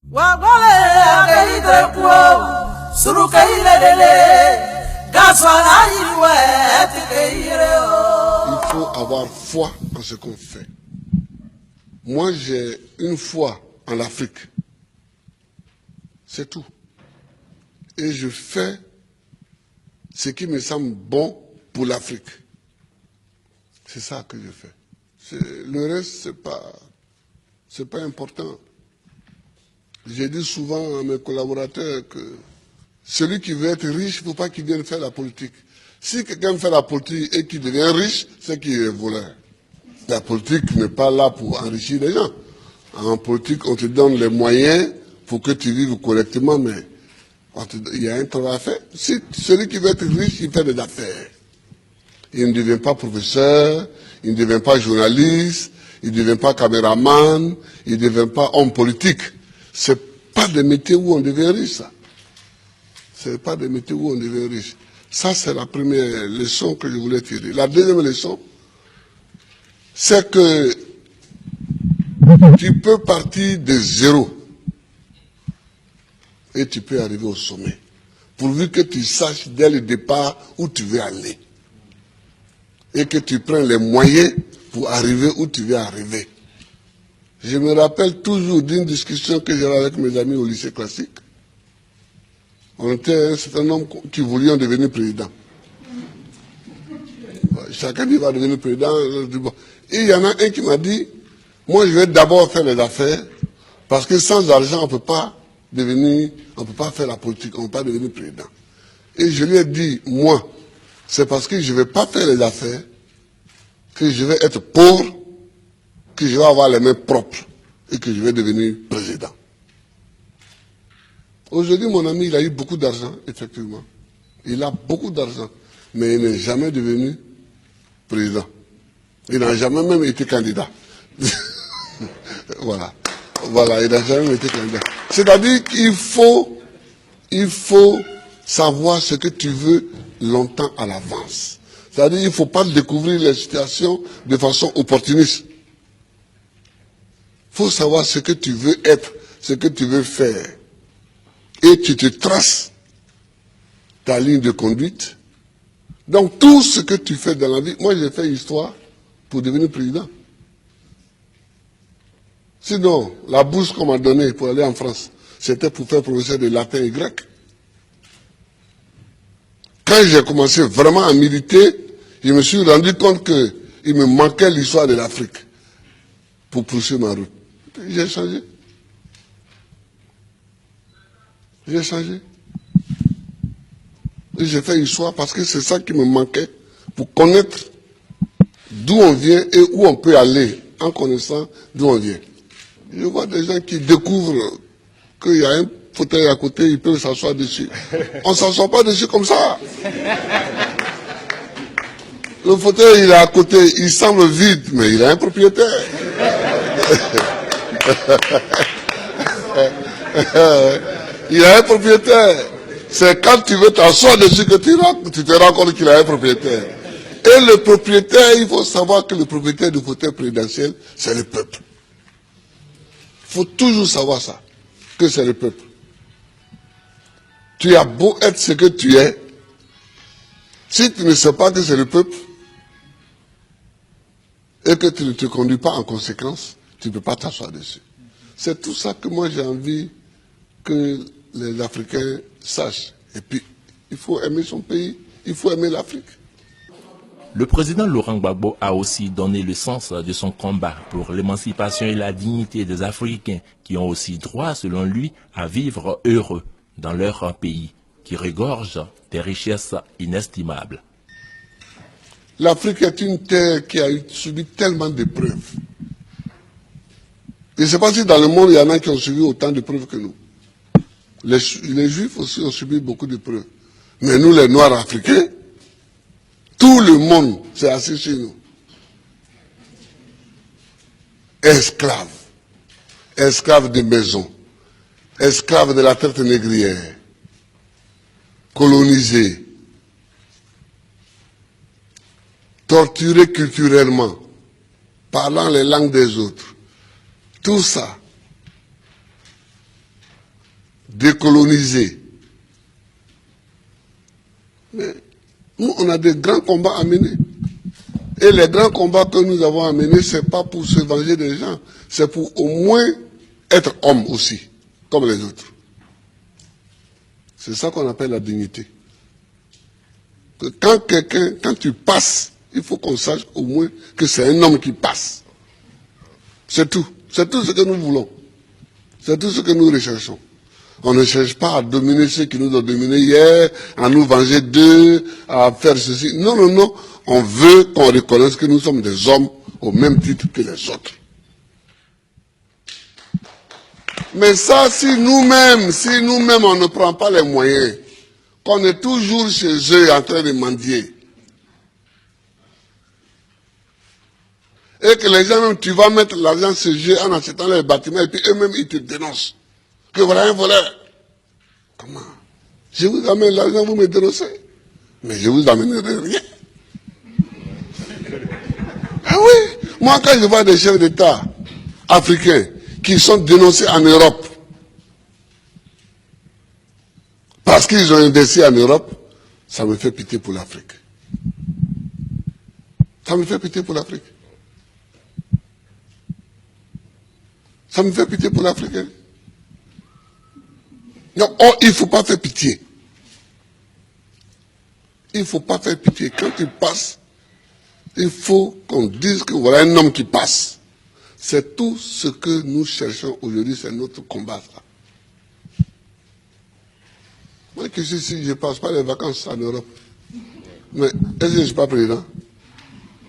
Il faut avoir foi en ce qu'on fait. Moi, j'ai une foi en l'Afrique. C'est tout. Et je fais ce qui me semble bon pour l'Afrique. C'est ça que je fais. Le reste, c'est pas important. J'ai dit souvent à mes collaborateurs que celui qui veut être riche, il ne faut pas qu'il vienne faire la politique. Si quelqu'un fait la politique et qu'il devient riche, c'est qu'il est voleur. La politique n'est pas là pour enrichir les gens. En politique, on te donne les moyens pour que tu vives correctement, mais il y a un travail à faire. Si celui qui veut être riche, il fait des affaires. Il ne devient pas professeur, il ne devient pas journaliste, il ne devient pas caméraman, il ne devient pas homme politique. C'est pas des métiers où on devient riche, ça. C'est pas des métiers où on devient riche. Ça, c'est la première leçon que je voulais tirer. La deuxième leçon, c'est que tu peux partir de zéro et tu peux arriver au sommet, pourvu que tu saches dès le départ où tu veux aller et que tu prennes les moyens pour arriver où tu veux arriver. Je me rappelle toujours d'une discussion que j'avais avec mes amis au lycée classique. On était un certain nombre qui voulions devenir président. Chacun dit va devenir président. Et il y en a un qui m'a dit, moi je vais d'abord faire les affaires, parce que sans argent on ne peut pas faire la politique, on ne peut pas devenir président. Et je lui ai dit, moi, c'est parce que je ne vais pas faire les affaires, que je vais être pauvre, que je vais avoir les mains propres et que je vais devenir président. Aujourd'hui, mon ami, il a eu beaucoup d'argent, effectivement. Il a beaucoup d'argent, mais il n'est jamais devenu président. Il n'a jamais même été candidat. Voilà, il n'a jamais été candidat. C'est-à-dire qu'il faut savoir ce que tu veux longtemps à l'avance. C'est-à-dire qu'il ne faut pas découvrir les situations de façon opportuniste. Il faut savoir ce que tu veux être, ce que tu veux faire. Et tu te traces ta ligne de conduite. Donc tout ce que tu fais dans la vie, moi j'ai fait histoire pour devenir président. Sinon, la bourse qu'on m'a donnée pour aller en France, c'était pour faire professeur de latin et grec. Quand j'ai commencé vraiment à militer, je me suis rendu compte qu'il me manquait l'histoire de l'Afrique pour poursuivre ma route. J'ai changé. J'ai changé. Et j'ai fait histoire parce que c'est ça qui me manquait pour connaître d'où on vient et où on peut aller en connaissant d'où on vient. Je vois des gens qui découvrent qu'il y a un fauteuil à côté, ils peuvent s'asseoir dessus. On ne s'assoit pas dessus comme ça. Le fauteuil, il est à côté, il semble vide, mais il a un propriétaire. Il a un propriétaire. C'est quand tu veux t'asseoir dessus que tu te rends compte qu'il a un propriétaire. Et le propriétaire, il faut savoir que le propriétaire du fauteuil présidentiel, c'est le peuple. Il faut toujours savoir ça, que c'est le peuple. Tu as beau être ce que tu es, si tu ne sais pas que c'est le peuple, et que tu ne te conduis pas en conséquence, tu ne peux pas t'asseoir dessus. C'est tout ça que moi j'ai envie que les Africains sachent. Et puis, il faut aimer son pays, il faut aimer l'Afrique. Le président Laurent Gbagbo a aussi donné le sens de son combat pour l'émancipation et la dignité des Africains qui ont aussi droit, selon lui, à vivre heureux dans leur pays, qui regorge des richesses inestimables. L'Afrique est une terre qui a subi tellement d'épreuves. Je ne sais pas si dans le monde, il y en a qui ont subi autant d'épreuves que nous. Les Juifs aussi ont subi beaucoup d'épreuves. Mais nous, les Noirs africains, tout le monde s'est assis sur nous. Esclaves. Esclaves de maison. Esclaves de la traite négrière. Colonisés. Torturés culturellement. Parlant les langues des autres. Tout ça. décoloniser. Mais nous, on a des grands combats à mener. Et les grands combats que nous avons à mener, ce n'est pas pour se venger des gens, c'est pour au moins être homme aussi, comme les autres. C'est ça qu'on appelle la dignité. Que quand tu passes, il faut qu'on sache au moins que c'est un homme qui passe. C'est tout. C'est tout ce que nous voulons. C'est tout ce que nous recherchons. On ne cherche pas à dominer ceux qui nous ont dominés hier, à nous venger d'eux, à faire ceci. Non, non, non. On veut qu'on reconnaisse que nous sommes des hommes au même titre que les autres. Mais ça, si nous-mêmes, on ne prend pas les moyens, qu'on est toujours chez eux en train de mendier, et que les gens, même, tu vas mettre l'argent chez eux en achetant les bâtiments, et puis eux-mêmes, ils te dénoncent. Que voilà un voleur. Comment? Je vous amène l'argent, vous me dénoncez. Mais je vous amènerai rien. Ah oui, moi quand je vois des chefs d'État africains qui sont dénoncés en Europe, parce qu'ils ont investi en Europe, ça me fait pitié pour l'Afrique. Ça me fait pitié pour l'Afrique. Ça me fait pitié pour l'Afrique. Non, oh, il ne faut pas faire pitié. Il ne faut pas faire pitié. Quand tu passes, il faut qu'on dise que voilà un homme qui passe. C'est tout ce que nous cherchons aujourd'hui, c'est notre combat. Ça. Moi qui suis ici, je ne passe pas les vacances en Europe. Mais est-ce que je ne suis pas président?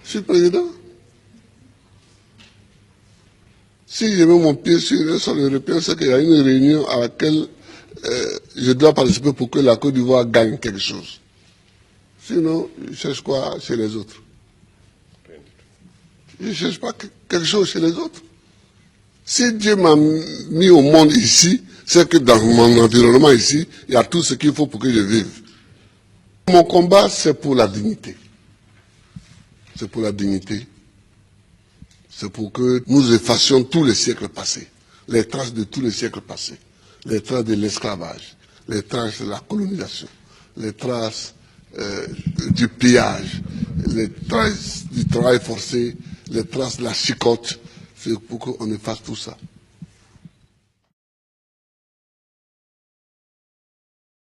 Je suis président. Si je mets mon pied sur un sol européen, c'est qu'il y a une réunion à laquelle je dois participer pour que la Côte d'Ivoire gagne quelque chose. Sinon, je cherche quoi chez les autres? Je ne cherche pas quelque chose chez les autres. Si Dieu m'a mis au monde ici, c'est que dans mon environnement ici, il y a tout ce qu'il faut pour que je vive. Mon combat, c'est pour la dignité. C'est pour la dignité. C'est pour que nous effacions tous les siècles passés, les traces de tous les siècles passés, les traces de l'esclavage, les traces de la colonisation, les traces du pillage, les traces du travail forcé, les traces de la chicote. C'est pour qu'on efface tout ça.